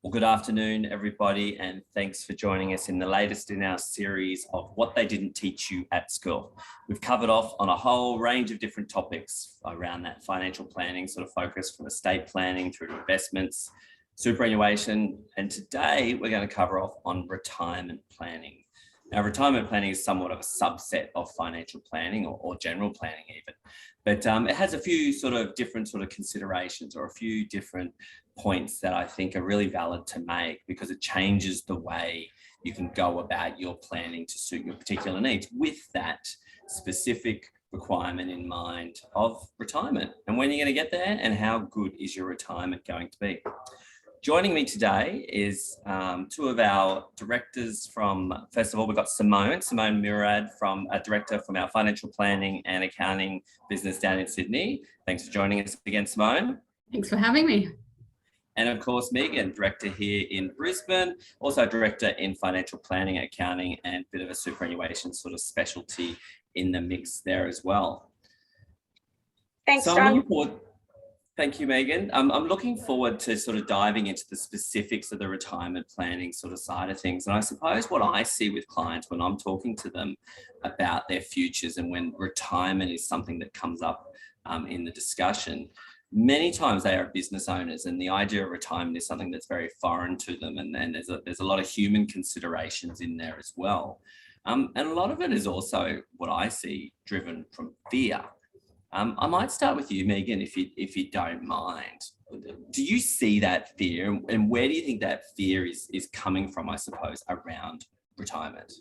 Well, good afternoon, everybody, and thanks for joining us in the latest in our series of What They Didn't Teach You at School. We've covered off on a whole range of different topics around that financial planning sort of focus, from estate planning through to investments, superannuation, and today we're going to cover off on retirement planning. Now, retirement planning is somewhat of a subset of financial planning or general planning even, but it has a few sort of different sort of considerations or a few different points that I think are really valid to make, because it changes the way you can go about your planning to suit your particular needs with that specific requirement in mind of retirement and when you're going to get there and how good is your retirement going to be. Joining me today is two of our directors from, first of all, we've got Simone Murad, from a director from our financial planning and accounting business down in Sydney. Thanks for joining us again, Simone. Thanks for having me. And of course, Megan, director here in Brisbane, also director in financial planning, accounting, and a bit of a superannuation sort of specialty in the mix there as well. Thanks, so John. Thank you, Megan. I'm looking forward to sort of diving into the specifics of the retirement planning sort of side of things. And I suppose what I see with clients when I'm talking to them about their futures and when retirement is something that comes up in the discussion, many times they are business owners and the idea of retirement is something that's very foreign to them. And then there's a lot of human considerations in there as well. And a lot of it is also what I see driven from fear. I might start with you, Megan, if you don't mind. Do you see that fear, and where do you think that fear is coming from, I suppose, around retirement?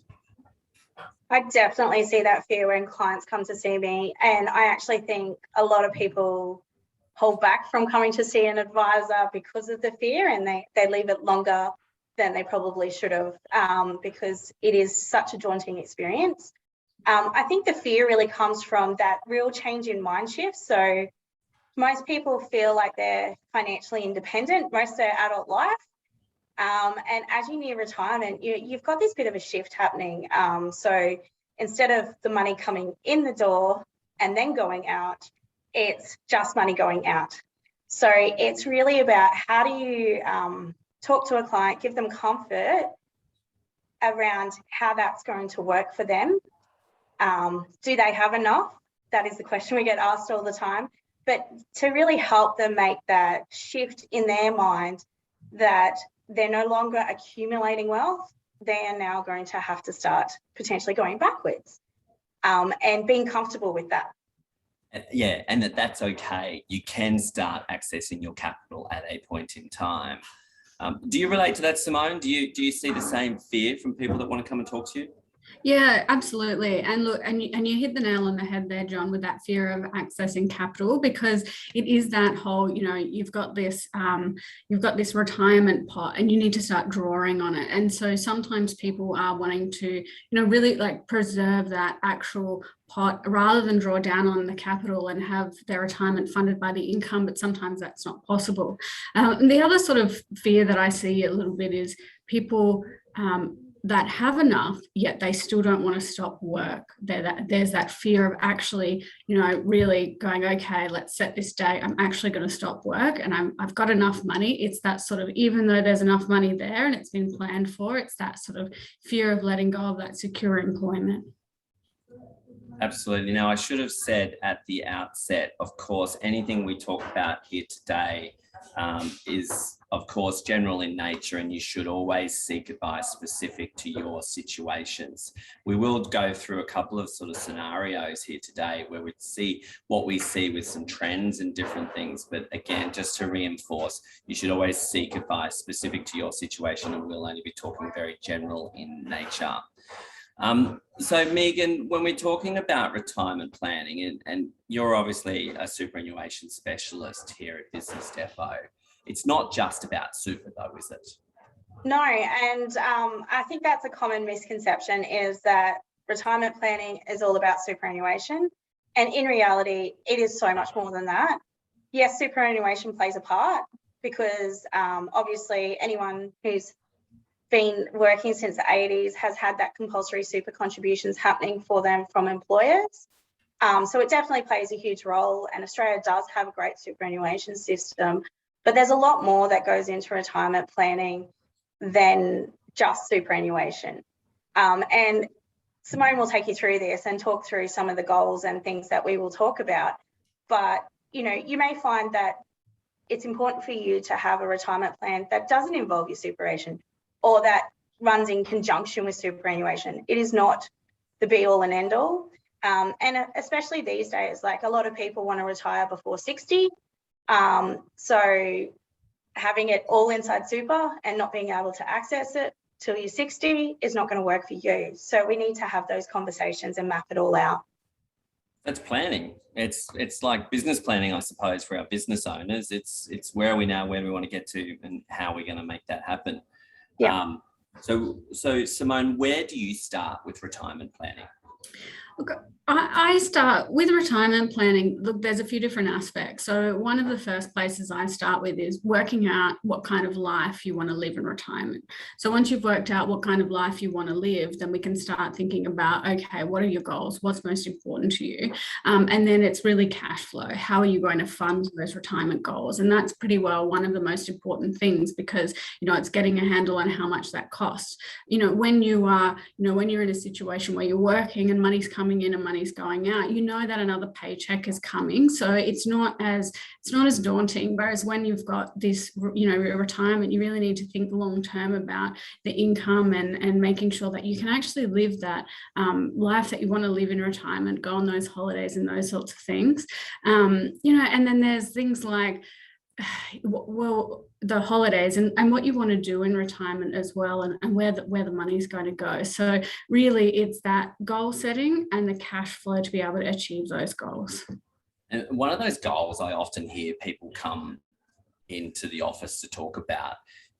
I definitely see that fear when clients come to see me, and I actually think a lot of people hold back from coming to see an advisor because of the fear, and they leave it longer than they probably should have, because it is such a daunting experience. I think the fear really comes from that real change in mind shift. So most people feel like they're financially independent most of their adult life. And as you near retirement, you've got this bit of a shift happening. So instead of the money coming in the door and then going out, it's just money going out. So it's really about how do you talk to a client, give them comfort around how that's going to work for them. Do they have enough? That is the question we get asked all the time. But to really help them make that shift in their mind that they're no longer accumulating wealth, they are now going to have to start potentially going backwards, and being comfortable with that. Yeah, and that's okay. You can start accessing your capital at a point in time. Do you relate to that, Simone? Do you see the same fear from people that want to come and talk to you? Yeah, absolutely. And look, and you hit the nail on the head there, John, with that fear of accessing capital, because it is that whole, you've got this retirement pot and you need to start drawing on it. And so sometimes people are wanting to, really like preserve that actual pot rather than draw down on the capital and have their retirement funded by the income, but sometimes that's not possible. And the other sort of fear that I see a little bit is people that have enough, yet they still don't want to stop work. There's that fear of actually, really going, okay, let's set this day. I'm actually going to stop work and I've got enough money. It's that sort of, even though there's enough money there and it's been planned for, it's that sort of fear of letting go of that secure employment. Absolutely. Now, I should have said at the outset, of course, anything we talk about here today is, of course, general in nature, and you should always seek advice specific to your situations. We will go through a couple of sort of scenarios here today where we see what we see with some trends and different things. But again, just to reinforce, you should always seek advice specific to your situation, and we'll only be talking very general in nature. So Megan, when we're talking about retirement planning, and you're obviously a superannuation specialist here at Business Depot, it's not just about super though, is it? No, and I think that's a common misconception, is that retirement planning is all about superannuation. And in reality, it is so much more than that. Yes, superannuation plays a part because obviously anyone who's been working since the 80s has had that compulsory super contributions happening for them from employers. So it definitely plays a huge role, and Australia does have a great superannuation system. But there's a lot more that goes into retirement planning than just superannuation. And Simone will take you through this and talk through some of the goals and things that we will talk about. But, you know, you may find that it's important for you to have a retirement plan that doesn't involve your superannuation or that runs in conjunction with superannuation. It is not the be all and end all. And especially these days, like a lot of people want to retire before 60. So having it all inside super and not being able to access it till you're 60 is not going to work for you. So we need to have those conversations and map it all out. That's planning. It's like business planning, I suppose, for our business owners. It's where are we now, where we want to get to, and how we're going to make that happen. Yeah. So Simone, where do you start with retirement planning? Look, I start with retirement planning. Look, there's a few different aspects. So one of the first places I start with is working out what kind of life you want to live in retirement. So once you've worked out what kind of life you want to live, then we can start thinking about, okay, what are your goals? What's most important to you? And then it's really cash flow. How are you going to fund those retirement goals? And that's pretty well one of the most important things, because, you know, it's getting a handle on how much that costs. You know, when you're in a situation where you're working and money's coming in and money's going out, you know that another paycheck is coming. So it's not as daunting. Whereas when you've got this, you know, retirement, you really need to think long term about the income and making sure that you can actually live that life that you want to live in retirement, go on those holidays and those sorts of things. You know, and then there's things like, well, the holidays and what you want to do in retirement as well, and where the money is going to go. So really it's that goal setting and the cash flow to be able to achieve those goals. And one of those goals I often hear people come into the office to talk about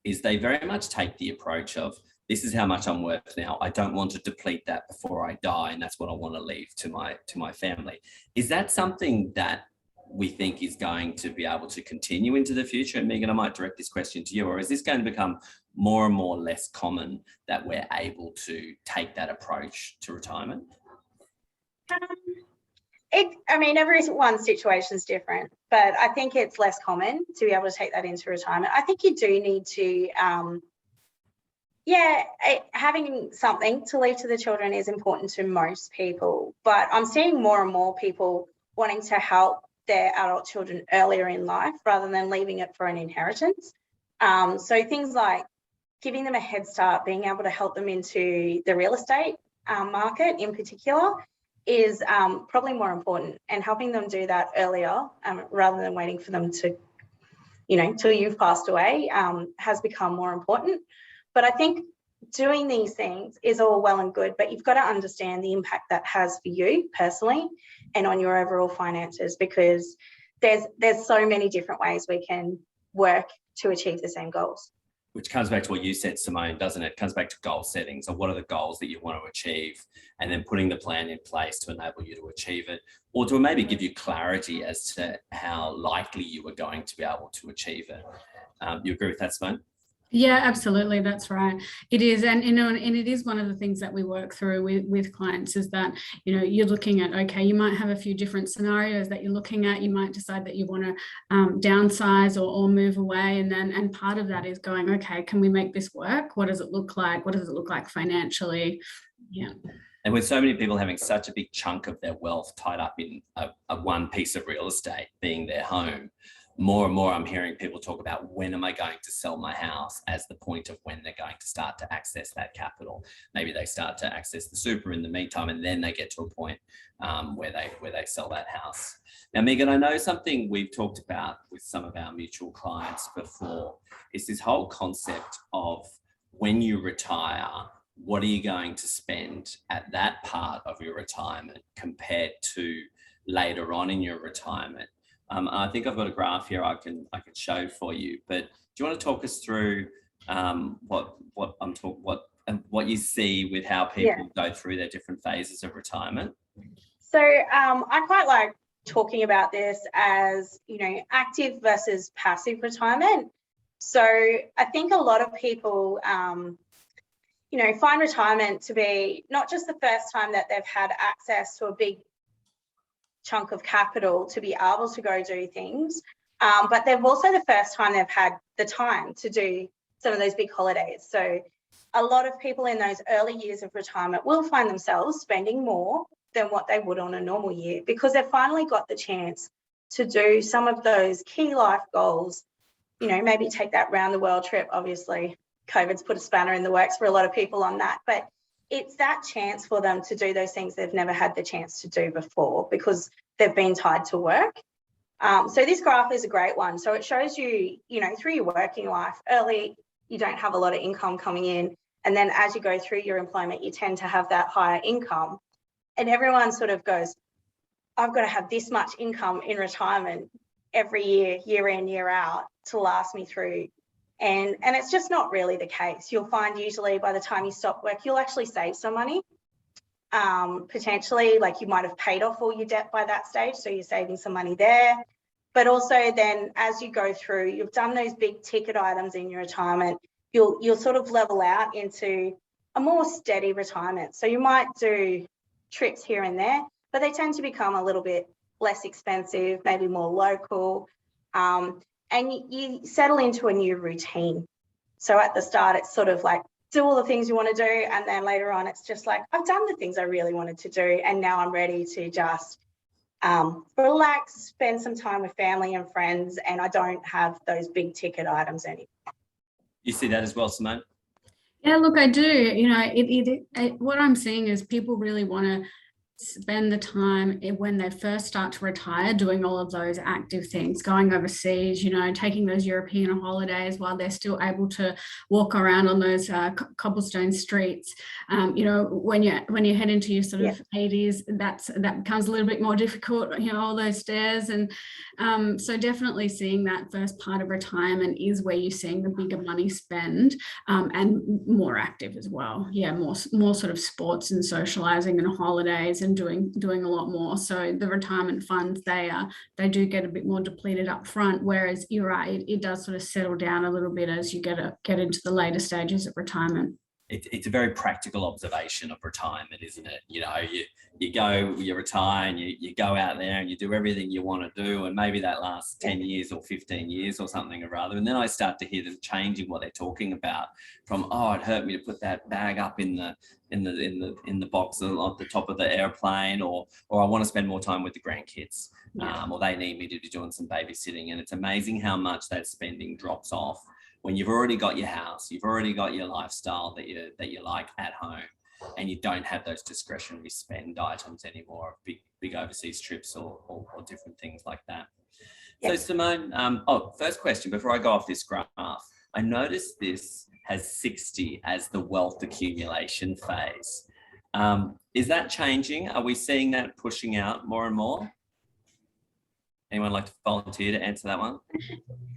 is they very much take the approach of, this is how much I'm worth now. I don't want to deplete that before I die, and that's what I want to leave to my family. Is that something that we think is going to be able to continue into the future? And Megan, I might direct this question to you, or is this going to become more and more less common that we're able to take that approach to retirement? Everyone's situation is different, but I think it's less common to be able to take that into retirement. I think you do need to, having something to leave to the children is important to most people, but I'm seeing more and more people wanting to help their adult children earlier in life rather than leaving it for an inheritance. So things like giving them a head start, being able to help them into the real estate market in particular is probably more important, and helping them do that earlier rather than waiting for them to, you know, till you've passed away has become more important. But I think doing these things is all well and good, but you've got to understand the impact that has for you personally and on your overall finances, because there's so many different ways we can work to achieve the same goals. Which comes back to what you said, Simone, doesn't it? It comes back to goal setting. So what are the goals that you want to achieve, and then putting the plan in place to enable you to achieve it, or to maybe give you clarity as to how likely you are going to be able to achieve it. You agree with that, Simone? Yeah, absolutely. That's right. It is. And, you know, and it is one of the things that we work through with clients is that, you know, you're looking at, okay, you might have a few different scenarios that you're looking at. You might decide that you want to downsize or move away. And part of that is going, okay, can we make this work? What does it look like? What does it look like financially? Yeah. And with so many people having such a big chunk of their wealth tied up in a one piece of real estate being their home, more and more I'm hearing people talk about, when am I going to sell my house, as the point of when they're going to start to access that capital. Maybe they start to access the super in the meantime, and then they get to a point where they sell that house. Now, Megan, I know something we've talked about with some of our mutual clients before is this whole concept of, when you retire, what are you going to spend at that part of your retirement compared to later on in your retirement? I think I've got a graph here I can show for you, but do you want to talk us through what you see with how people go through their different phases of retirement? So I quite like talking about this as, you know, active versus passive retirement. So I think a lot of people, you know, find retirement to be not just the first time that they've had access to a big chunk of capital to be able to go do things, But they've also the first time they've had the time to do some of those big holidays. So a lot of people in those early years of retirement will find themselves spending more than what they would on a normal year, because they've finally got the chance to do some of those key life goals. You know, maybe take that round the world trip. Obviously, COVID's put a spanner in the works for a lot of people on that, but it's that chance for them to do those things they've never had the chance to do before because they've been tied to work. So this graph is a great one. So it shows you, you know, through your working life, early, you don't have a lot of income coming in. And then as you go through your employment, you tend to have that higher income. And everyone sort of goes, I've got to have this much income in retirement every year, year in, year out, to last me through. And it's just not really the case. You'll find usually by the time you stop work, you'll actually save some money. Potentially, like you might have paid off all your debt by that stage, so you're saving some money there. But also then as you go through, you've done those big ticket items in your retirement, you'll sort of level out into a more steady retirement. So you might do trips here and there, but they tend to become a little bit less expensive, maybe more local, and you settle into a new routine. So at the start, it's sort of like do all the things you want to do, and then later on, it's just like, I've done the things I really wanted to do, and now I'm ready to just relax, spend some time with family and friends, and I don't have those big ticket items anymore. You see that as well, Simone? Yeah, look, I do. You know, what I'm seeing is people really want to spend the time when they first start to retire doing all of those active things, going overseas, you know, taking those European holidays while they're still able to walk around on those cobblestone streets. You know, when you head into your sort of 80s, that becomes a little bit more difficult, you know, all those stairs. And so definitely seeing that first part of retirement is where you're seeing the bigger money spend, and more active as well. Yeah, more sort of sports and socializing and holidays and doing a lot more. So the retirement funds, they do get a bit more depleted up front, whereas you're right, it does sort of settle down a little bit as you get into the later stages of retirement. It's a very practical observation of retirement, isn't it? You know, you retire and you go out there and you do everything you want to do, and maybe that lasts 10 years or 15 years or something or other. And then I start to hear them changing what they're talking about from, oh, it hurt me to put that bag up in the box at the top of the airplane, or I want to spend more time with the grandkids, or they need me to be doing some babysitting. And it's amazing how much that spending drops off when you've already got your house, you've already got your lifestyle that you like at home, and you don't have those discretionary spend items anymore, big overseas trips or different things like that. So Simone, first question before I go off this graph, I noticed this has 60 as the wealth accumulation phase. Is that changing? Are we seeing that pushing out more and more? Anyone like to volunteer to answer that one?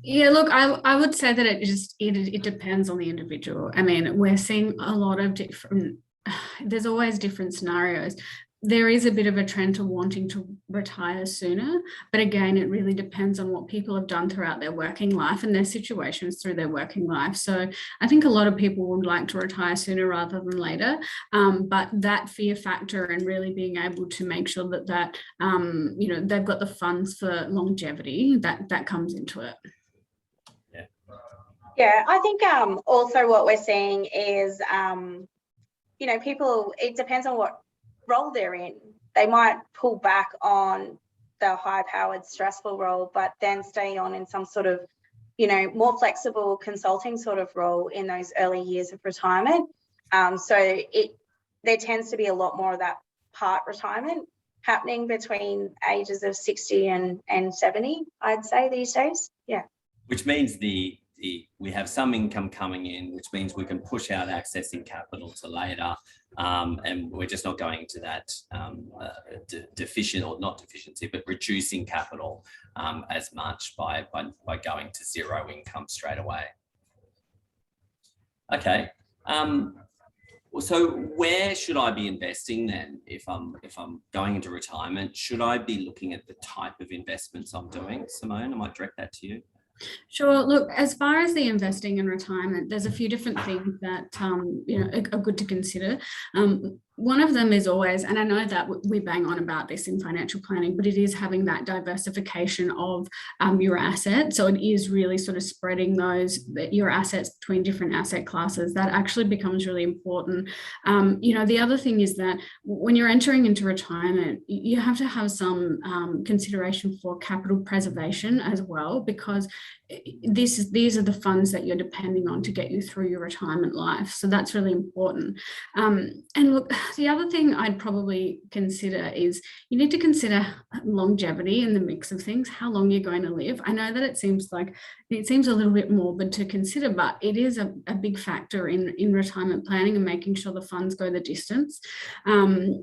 Yeah, look, I would say that it depends on the individual. I mean, we're seeing a lot of different, there's always different scenarios. There is a bit of a trend to wanting to retire sooner, but again, it really depends on what people have done throughout their working life and their situations through their working life. So I think a lot of people would like to retire sooner rather than later, but that fear factor and really being able to make sure that you know, they've got the funds for longevity, that comes into it. Yeah, I think also what we're seeing is, you know, people, it depends on what role they're in. They might pull back on the high-powered, stressful role, but then stay on in some sort of, you know, more flexible consulting sort of role in those early years of retirement. So there tends to be a lot more of that part retirement happening between ages of 60 and 70, I'd say, these days. Yeah. Which means we have some income coming in, which means we can push out accessing capital to later, and we're just not going to that deficient, or not deficiency, but reducing capital as much by going to zero income straight away. Okay, so where should I be investing then if I'm going into retirement? Should I be looking at the type of investments I'm doing? Simone, I might direct that to you. Sure. Look, as far as the investing in retirement, there's a few different things that you know, are good to consider. one of them is always, and I know that we bang on about this in financial planning, but it is having that diversification of your assets. So it is really sort of spreading your assets between different asset classes. That actually becomes really important. The other thing is that when you're entering into retirement, you have to have some consideration for capital preservation as well, because these are the funds that you're depending on to get you through your retirement life. So that's really important. And look, the other thing I'd probably consider is you need to consider longevity in the mix of things, how long you're going to live. I know that it seems a little bit morbid to consider, but it is a big factor in retirement planning and making sure the funds go the distance. And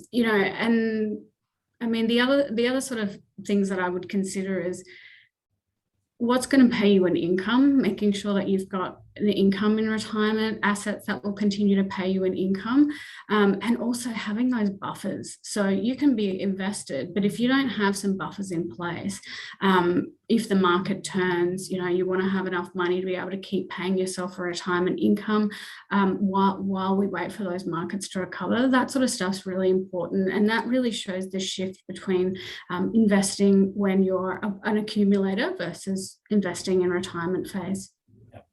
I mean, the other sort of things that I would consider is what's going to pay you an income, making sure that you've got the income in retirement, assets that will continue to pay you an income, and also having those buffers. So you can be invested, but if you don't have some buffers in place, if the market turns, you want to have enough money to be able to keep paying yourself a retirement income while we wait for those markets to recover. That sort of stuff's really important. And that really shows the shift between investing when you're an accumulator versus investing in retirement phase. Yep,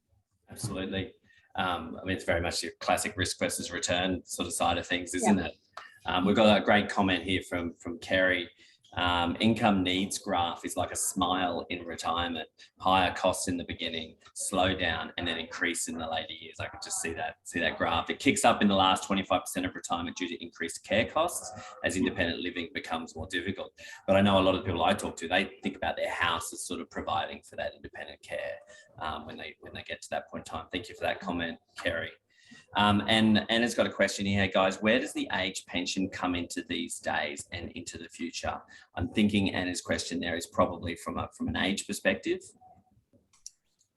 absolutely. I mean, it's very much your classic risk versus return sort of side of things, isn't it? We've got a great comment here from Kerry. Income needs graph is like a smile in retirement, higher costs in the beginning, slow down, and then increase in the later years. I could just see that graph. It kicks up in the last 25% of retirement due to increased care costs as independent living becomes more difficult. But I know a lot of people I talk to, they think about their house as sort of providing for that independent care when they get to that point in time. Thank you for that comment, Kerry. And Anna's got a question here, guys. Where does the age pension come into these days and into the future? I'm thinking Anna's question there is probably from an age perspective.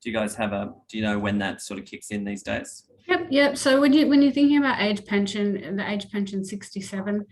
Do you know when that sort of kicks in these days? Yep. So when you're thinking about age pension, the age pension 67,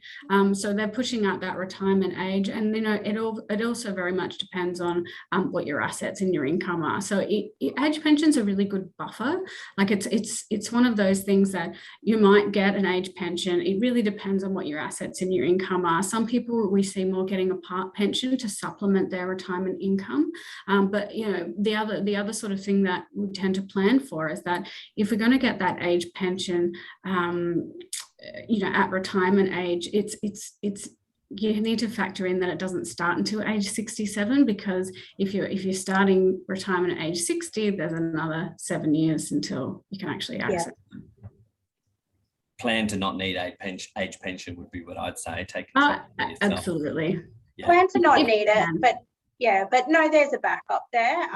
so they're pushing out that retirement age, and it also very much depends on what your assets and your income are. So age pension's a really good buffer. Like it's one of those things that you might get an age pension. It really depends on what your assets and your income are. Some people we see more getting a part pension to supplement their retirement income, but the other sort of thing that we tend to plan for is that if we're going to get that age pension at retirement age, it's you need to factor in that it doesn't start until age 67, because if you're starting retirement at age 60, there's another 7 years until you can actually access it. Plan to not need age pension would be what I'd say. Absolutely. Plan to not need it, but no, there's a backup there.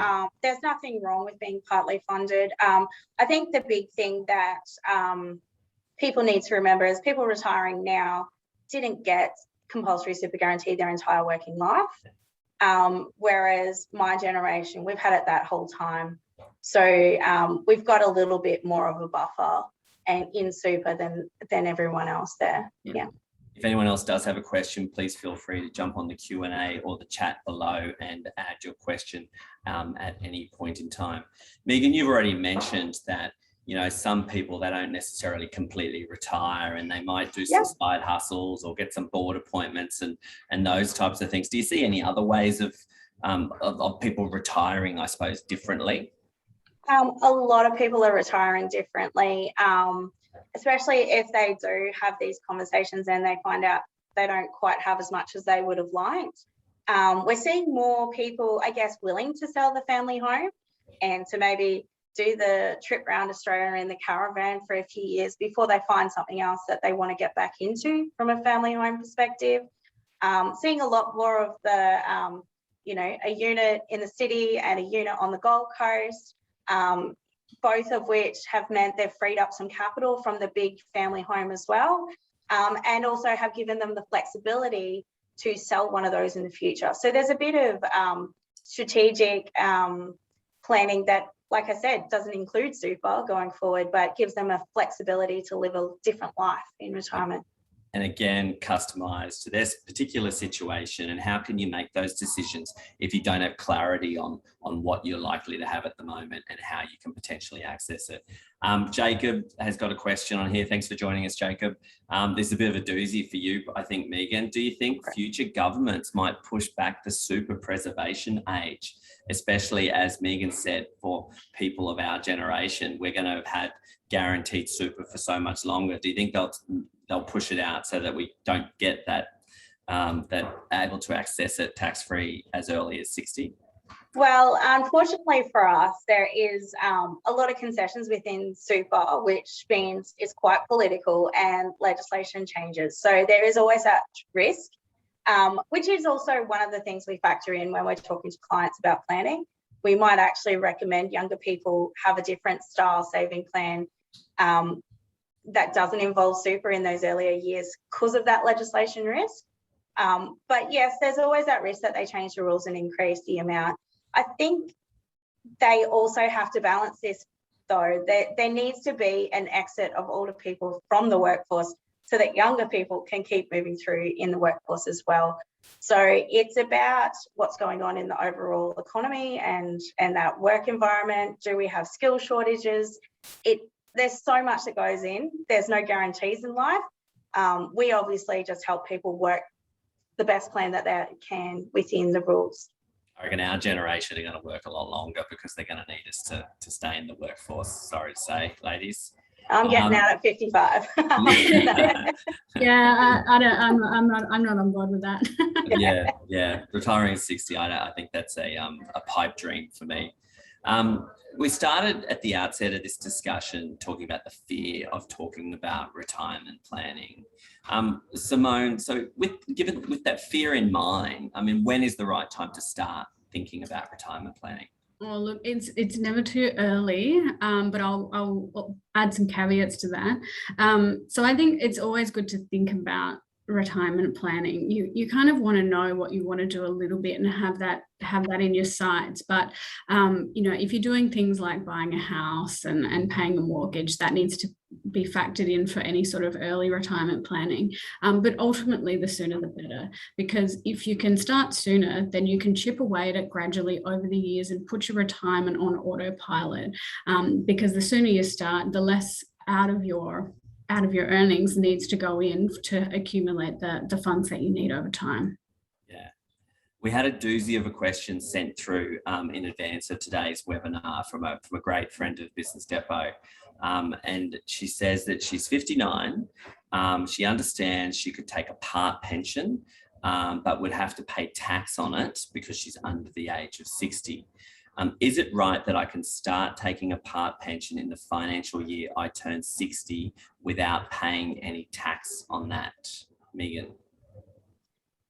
There's nothing wrong with being partly funded. I think the big thing that people need to remember is people retiring now didn't get compulsory super guarantee their entire working life, whereas my generation, we've had it that whole time. So we've got a little bit more of a buffer and in super than everyone else there. Yeah. If anyone else does have a question, please feel free to jump on the Q&A or the chat below and add your question at any point in time. Megan, you've already mentioned that, some people, they don't necessarily completely retire and they might do some side hustles or get some board appointments and those types of things. Do you see any other ways of people retiring, I suppose, differently? A lot of people are retiring differently. Especially if they do have these conversations and they find out they don't quite have as much as they would have liked. We're seeing more people, I guess, willing to sell the family home and to maybe do the trip around Australia in the caravan for a few years before they find something else that they want to get back into from a family home perspective. Seeing a lot more of the, a unit in the city and a unit on the Gold Coast. Both of which have meant they've freed up some capital from the big family home as well, and also have given them the flexibility to sell one of those in the future. So there's a bit of strategic planning that, like I said, doesn't include super going forward, but gives them a flexibility to live a different life in retirement. and again, customized to their particular situation. And how can you make those decisions if you don't have clarity on what you're likely to have at the moment and how you can potentially access it? Jacob has got a question on here. Thanks for joining us, Jacob. This is a bit of a doozy for you, I think, Megan. Do you think future governments might push back the super preservation age, especially, as Megan said, for people of our generation? We're going to have had guaranteed super for so much longer. Do you think they'll push it out so that we don't get that able to access it tax-free as early as 60? Well, unfortunately for us, there is a lot of concessions within super, which means it's quite political and legislation changes. So there is always that risk, which is also one of the things we factor in when we're talking to clients about planning. We might actually recommend younger people have a different style saving plan that doesn't involve super in those earlier years because of that legislation risk. But yes, there's always that risk that they change the rules and increase the amount. I think they also have to balance this, though. There needs to be an exit of older people from the workforce so that younger people can keep moving through in the workforce as well. So it's about what's going on in the overall economy and that work environment. Do we have skill shortages? There's so much that goes in. There's no guarantees in life. We obviously just help people work the best plan that they can within the rules. I reckon our generation are going to work a lot longer because they're going to need us to stay in the workforce. Sorry to say, ladies. I'm getting out at 55. Yeah, I'm not on board with that. yeah. Retiring at 60, I think that's a pipe dream for me. We started at the outset of this discussion talking about the fear of talking about retirement planning. Simone, so with that fear in mind, I mean, when is the right time to start thinking about retirement planning? Well, look, it's never too early, but I'll add some caveats to that. So I think it's always good to think about retirement planning. You kind of want to know what you want to do a little bit and have that in your sights. But if you're doing things like buying a house and paying a mortgage, that needs to be factored in for any sort of early retirement planning. But ultimately, the sooner the better, because if you can start sooner, then you can chip away at it gradually over the years and put your retirement on autopilot. Because the sooner you start, the less out of your earnings needs to go in to accumulate the funds that you need over time. Yeah. We had a doozy of a question sent through in advance of today's webinar from a great friend of Business Depot. And she says that she's 59. She understands she could take a part pension, but would have to pay tax on it because she's under the age of 60. Is it right that I can start taking a part pension in the financial year I turn 60 without paying any tax on that? Megan?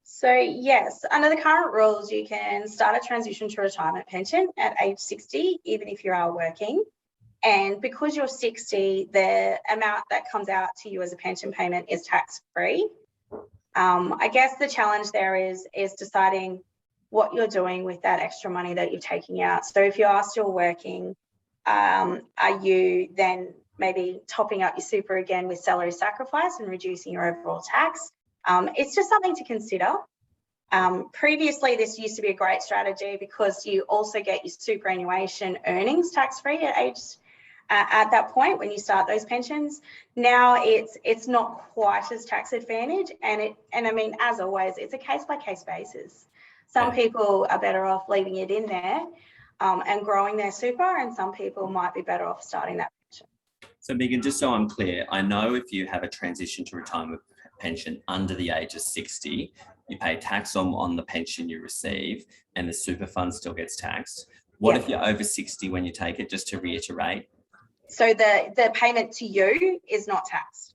So yes, under the current rules, you can start a transition to retirement pension at age 60, even if you are working. And because you're 60, the amount that comes out to you as a pension payment is tax-free. I guess the challenge there is deciding what you're doing with that extra money that you're taking out. So if you are still working, are you then maybe topping up your super again with salary sacrifice and reducing your overall tax? It's just something to consider. Previously, this used to be a great strategy because you also get your superannuation earnings tax-free at that point when you start those pensions. Now it's not quite as tax advantage, and I mean, as always, it's a case-by-case basis. Some people are better off leaving it in there and growing their super, and some people might be better off starting that pension. So Megan, just so I'm clear, I know if you have a transition to retirement pension under the age of 60, you pay tax on the pension you receive and the super fund still gets taxed. What if you're over 60 when you take it, just to reiterate? So the payment to you is not taxed.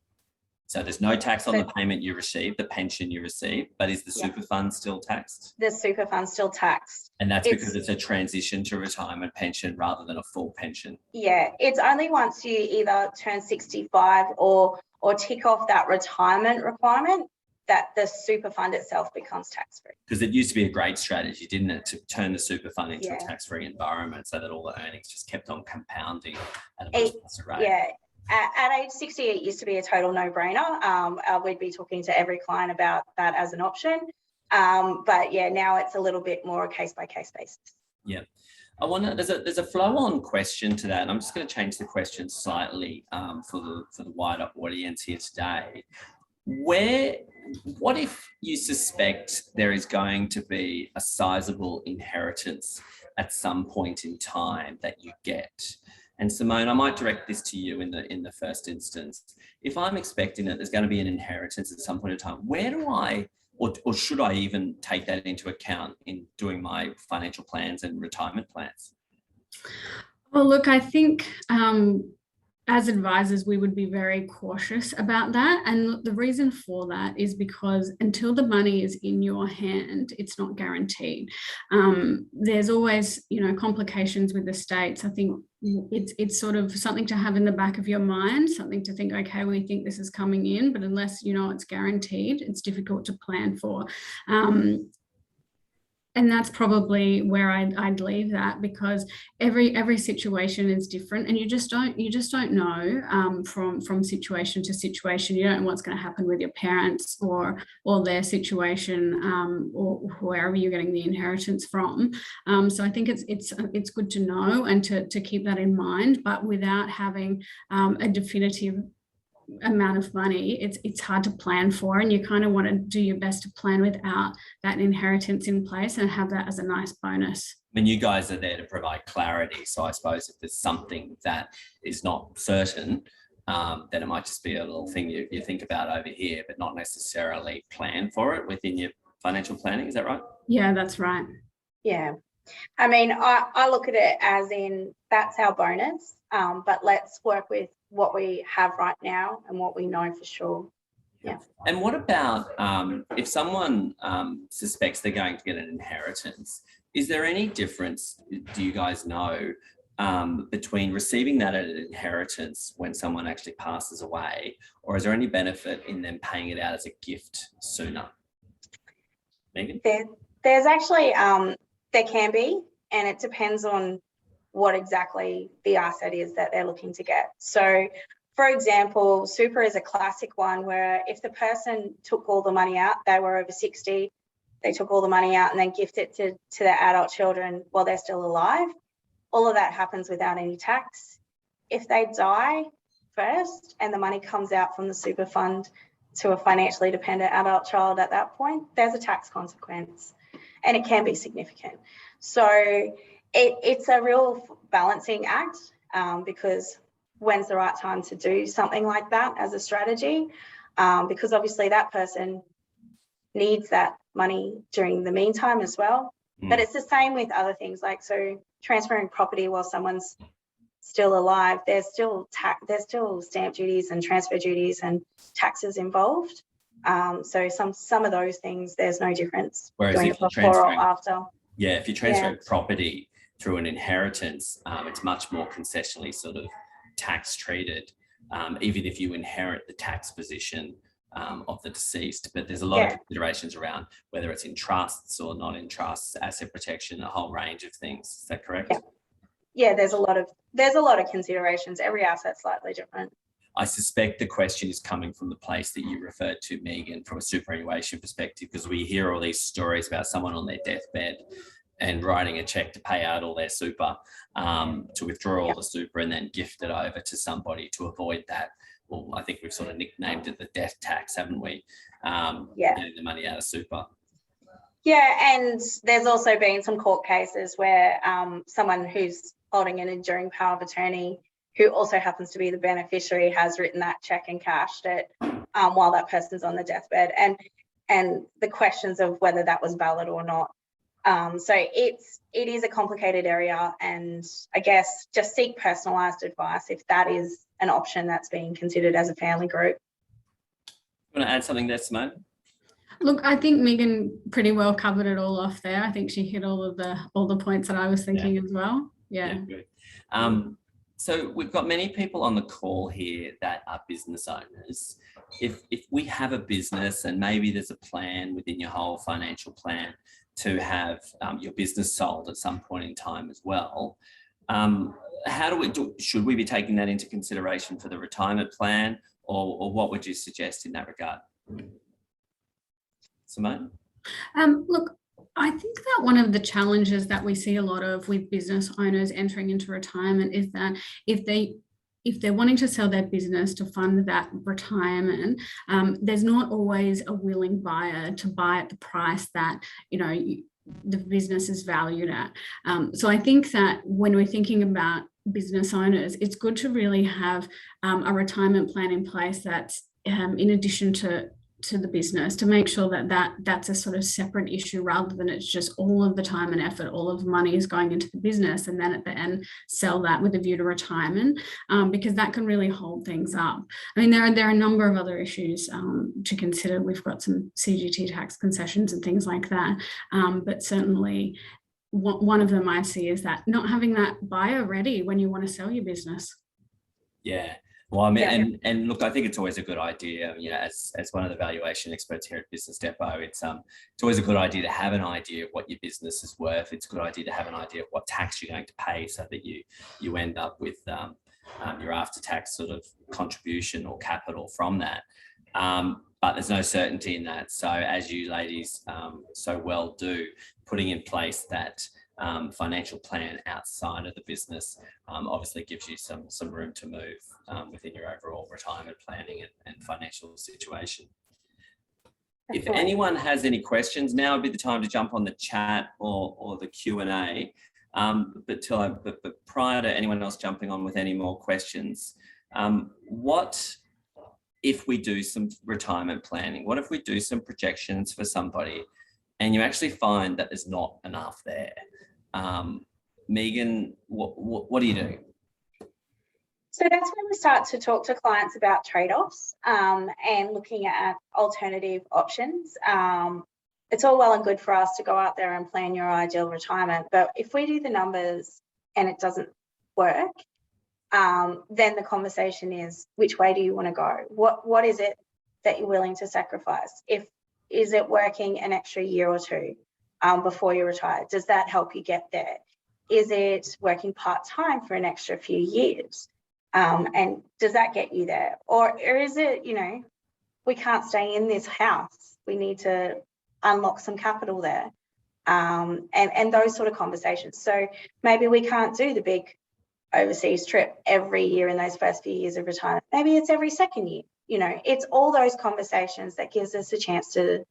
So there's no tax on the payment you receive, the pension you receive, but is the super fund still taxed? The super fund's still taxed. And that's because it's a transition to retirement pension rather than a full pension. Yeah, it's only once you either turn 65 or tick off that retirement requirement that the super fund itself becomes tax-free. Because it used to be a great strategy, didn't it, to turn the super fund into a tax-free environment so that all the earnings just kept on compounding at a much lesser rate. Yeah. At age 60, it used to be a total no-brainer. We'd be talking to every client about that as an option. But yeah, now it's a little bit more a case-by-case basis. Yeah. I wonder, there's a flow-on question to that. And I'm just going to change the question slightly for the wider audience here today. What if you suspect there is going to be a sizable inheritance at some point in time that you get? And Simone, I might direct this to you in the first instance. If I'm expecting that there's going to be an inheritance at some point in time, where do I, or should I even take that into account in doing my financial plans and retirement plans? Well, look, I think as advisors, we would be very cautious about that. And the reason for that is because until the money is in your hand, it's not guaranteed. There's always, complications with the states. I think it's sort of something to have in the back of your mind, something to think, okay, we think this is coming in, but unless it's guaranteed, it's difficult to plan for. And that's probably where I'd leave that, because every situation is different, and you just don't know from situation to situation. You don't know what's going to happen with your parents or their situation, or wherever you're getting the inheritance from. So I think it's good to know and to keep that in mind, but without having a definitive amount of money, it's hard to plan for, and you kind of want to do your best to plan without that inheritance in place and have that as a nice bonus. I mean, you guys are there to provide clarity, so I suppose if there's something that is not certain, then it might just be a little thing you think about over here, but not necessarily plan for it within your financial planning. Is that right? Yeah, that's right. Yeah, I mean, I look at it as in that's our bonus, but let's work with what we have right now and what we know for sure. Yeah. And what about if someone suspects they're going to get an inheritance? Is there any difference, do you guys know, between receiving that as an inheritance when someone actually passes away, or is there any benefit in them paying it out as a gift sooner? Megan? There's actually, there can be, and it depends on what exactly the asset is that they're looking to get. So, for example, super is a classic one where if the person took all the money out, they were over 60, they took all the money out and then gifted it to their adult children while they're still alive. All of that happens without any tax. If they die first and the money comes out from the super fund to a financially dependent adult child at that point, there's a tax consequence, and it can be significant. So it's a real balancing act, because when's the right time to do something like that as a strategy? Because obviously that person needs that money during the meantime as well. But it's the same with other things, like so transferring property while someone's still alive, there's still stamp duties and transfer duties and taxes involved. So some of those things, there's no difference doing it before or after. Yeah, if you transfer property through an inheritance, it's much more concessionally sort of tax treated, even if you inherit the tax position of the deceased. But there's a lot of considerations around whether it's in trusts or not in trusts, asset protection, a whole range of things. Is that correct? Yeah, there's a lot of considerations. Every asset's slightly different. I suspect the question is coming from the place that you referred to, Megan, from a superannuation perspective, because we hear all these stories about someone on their deathbed and writing a check to pay out all their super, to withdraw all the super and then gift it over to somebody to avoid that. Well, I think we've sort of nicknamed it the death tax, haven't we? Getting the money out of super. Yeah, and there's also been some court cases where someone who's holding an enduring power of attorney, who also happens to be the beneficiary, has written that check and cashed it while that person's on the deathbed, and the questions of whether that was valid or not. So it is a complicated area, and I guess just seek personalised advice if that is an option that's being considered as a family group. You want to add something there, Simone? Look, I think Megan pretty well covered it all off there. I think she hit all the points that I was thinking as well. Yeah. Good. So we've got many people on the call here that are business owners. If we have a business and maybe there's a plan within your whole financial plan to have your business sold at some point in time as well, how do we do? Should we be taking that into consideration for the retirement plan, or what would you suggest in that regard? Simone? Look, I think that one of the challenges that we see a lot of with business owners entering into retirement is that if they're wanting to sell their business to fund that retirement, there's not always a willing buyer to buy at the price that, the business is valued at. So I think that when we're thinking about business owners, it's good to really have a retirement plan in place that's in addition to the business, to make sure that's a sort of separate issue, rather than it's just all of the time and effort, all of the money is going into the business, and then at the end sell that with a view to retirement, because that can really hold things up. I mean, there are a number of other issues to consider. We've got some CGT tax concessions and things like that, but certainly one of them I see is that not having that buyer ready when you want to sell your business. Yeah. Well, I mean, and look, I think it's always a good idea, as one of the valuation experts here at Business Depot, it's always a good idea to have an idea of what your business is worth. It's a good idea to have an idea of what tax you're going to pay, so that you end up with your after-tax sort of contribution or capital from that. But there's no certainty in that. So as you ladies so well do, putting in place that financial plan outside of the business obviously gives you some room to move within your overall retirement planning and financial situation. If anyone has any questions, now would be the time to jump on the chat or the Q&A. But prior to anyone else jumping on with any more questions, what if we do some retirement planning? What if we do some projections for somebody and you actually find that there's not enough there? Megan, what do you do? So that's when we start to talk to clients about trade-offs and looking at alternative options. It's all well and good for us to go out there and plan your ideal retirement, but if we do the numbers and it doesn't work, then the conversation is, which way do you want to go? What is it that you're willing to sacrifice? Is it working an extra year or two before you retire? Does that help you get there? Is it working part-time for an extra few years? And does that get you there? Or is it, we can't stay in this house, we need to unlock some capital there, and those sort of conversations. So maybe we can't do the big overseas trip every year in those first few years of retirement. Maybe it's every second year. It's all those conversations that gives us a chance to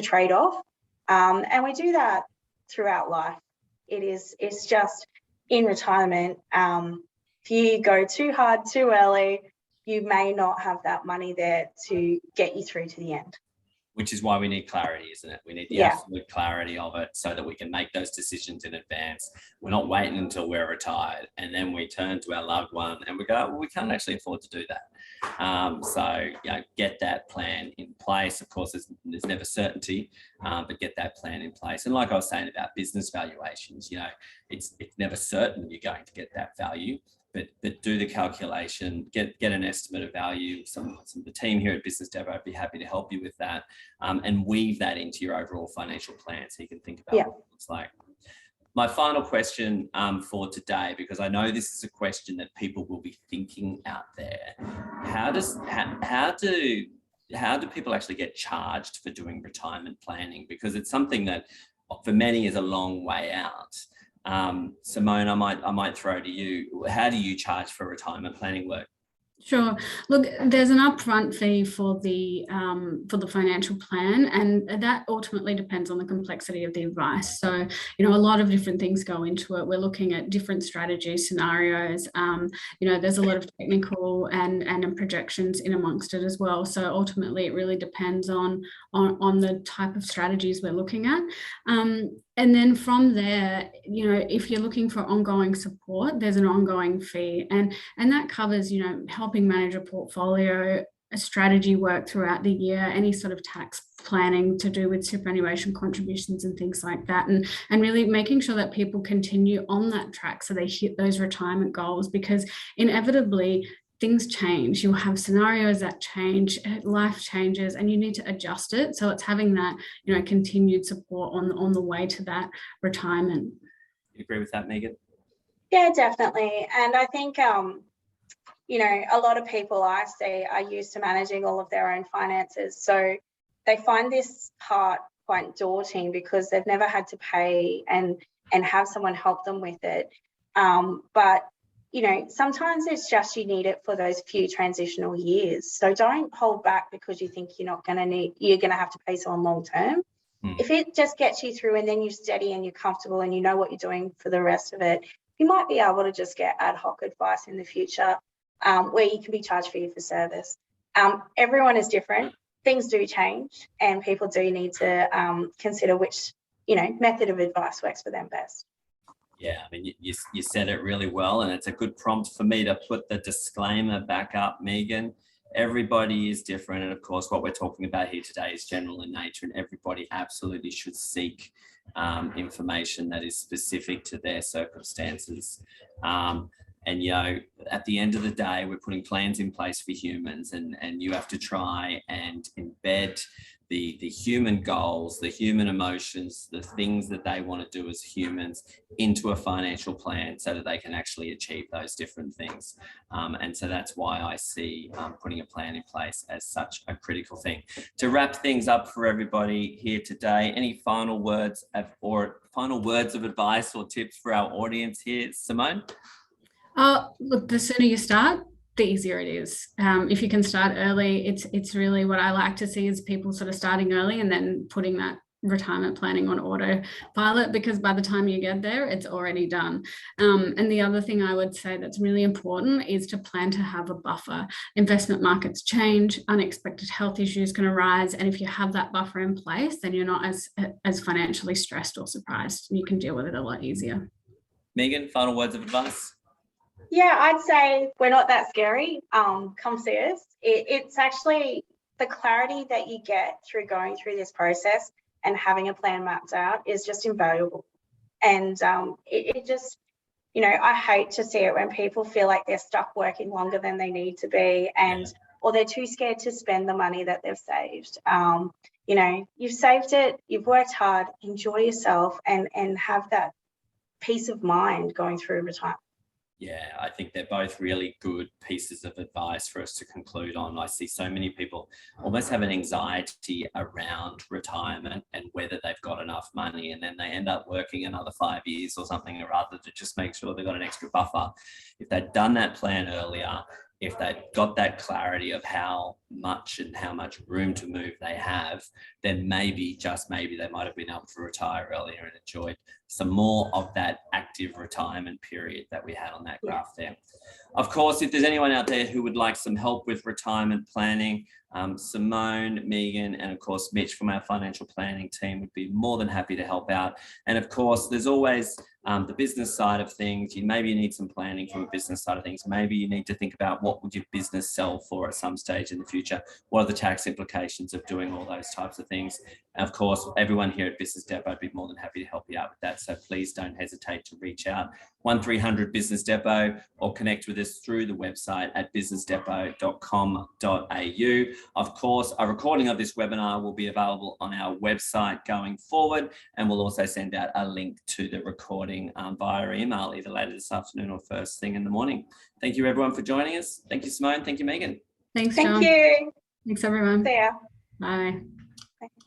trade off. And we do that throughout life. It's just in retirement, if you go too hard too early, you may not have that money there to get you through to the end. Which is why we need clarity, isn't it? We need the absolute clarity of it so that we can make those decisions in advance. We're not waiting until we're retired and then we turn to our loved one and we go, well, we can't actually afford to do that. So get that plan in place. Of course, there's never certainty, but get that plan in place. And like I was saying about business valuations, it's never certain you're going to get that value. But do the calculation, get an estimate of value. Some of the team here at Business Depot would be happy to help you with that, and weave that into your overall financial plan so you can think about what it looks like. My final question for today, because I know this is a question that people will be thinking out there. How do people actually get charged for doing retirement planning? Because it's something that for many is a long way out. Simone, I might throw to you. How do you charge for retirement planning work? Sure. Look, there's an upfront fee for the financial plan, and that ultimately depends on the complexity of the advice. So, a lot of different things go into it. We're looking at different strategies, scenarios. There's a lot of technical and projections in amongst it as well. So ultimately, it really depends on the type of strategies we're looking at. And then from there, if you're looking for ongoing support, there's an ongoing fee, and that covers, helping manage a portfolio, a strategy work throughout the year, any sort of tax planning to do with superannuation contributions and things like that, and really making sure that people continue on that track so they hit those retirement goals, because inevitably things change. You'll have scenarios that change, life changes, and you need to adjust it. So it's having that, continued support on the way to that retirement. You agree with that, Megan? Yeah, definitely. And I think, you know, a lot of people I see are used to managing all of their own finances. So they find this part quite daunting because they've never had to pay and have someone help them with it. But, you know, sometimes it's just you need it for those few transitional years. So don't hold back because you think you're going to have to pay someone long term. If it just gets you through and then you're steady and you're comfortable and you know what you're doing for the rest of it, you might be able to just get ad hoc advice in the future where you can be charged fee for service. Everyone is different. Things do change and people do need to consider which, you know, method of advice works for them best. Yeah, I mean, you said it really well, and it's a good prompt for me to put the disclaimer back up, Megan. Everybody is different, and of course what we're talking about here today is general in nature, and everybody absolutely should seek information that is specific to their circumstances. And, you know, at the end of the day, we're putting plans in place for humans, and you have to try and embed the human goals, the human emotions, the things that they want to do as humans into a financial plan so that they can actually achieve those different things. And so that's why I see putting a plan in place as such a critical thing. To wrap things up for everybody here today, any final words of advice or tips for our audience here, Simone? Look, the sooner you start, the easier it is. If you can start early, it's really what I like to see is people sort of starting early and then putting that retirement planning on autopilot, because by the time you get there, it's already done. And the other thing I would say that's really important is to plan to have a buffer. Investment markets change, unexpected health issues can arise, and if you have that buffer in place, then you're not as financially stressed or surprised, and you can deal with it a lot easier. Megan, final words of advice? Yeah, I'd say we're not that scary. Come see us. It's actually the clarity that you get through going through this process and having a plan mapped out is just invaluable. And it just, you know, I hate to see it when people feel like they're stuck working longer than they need to be, and or they're too scared to spend the money that they've saved. You know, you've saved it, you've worked hard, enjoy yourself, and have that peace of mind going through retirement. Yeah, I think they're both really good pieces of advice for us to conclude on. I see so many people almost have an anxiety around retirement and whether they've got enough money, and then they end up working another 5 years or something or other to just make sure they've got an extra buffer. If they'd done that plan earlier, if they'd got that clarity of how much room to move they have, then maybe, just maybe, they might have been able to retire earlier and enjoyed some more of that active retirement period that we had on that graph there. Of course, if there's anyone out there who would like some help with retirement planning, Simone, Megan, and of course Mitch from our financial planning team would be more than happy to help out. And of course, there's always the business side of things. Maybe you need some planning from a business side of things. Maybe you need to think about what would your business sell for at some stage in the future. What are the tax implications of doing all those types of things? And of course, everyone here at Business Depot would be more than happy to help you out with that. So please don't hesitate to reach out 1300 Business Depot or connect with us through the website at businessdepot.com.au. Of course, a recording of this webinar will be available on our website going forward, and we'll also send out a link to the recording via email either later this afternoon or first thing in the morning. Thank you everyone for joining us. Thank you, Simone. Thank you, Megan. Thanks, John. Thank you. Thanks, everyone. See ya. Bye.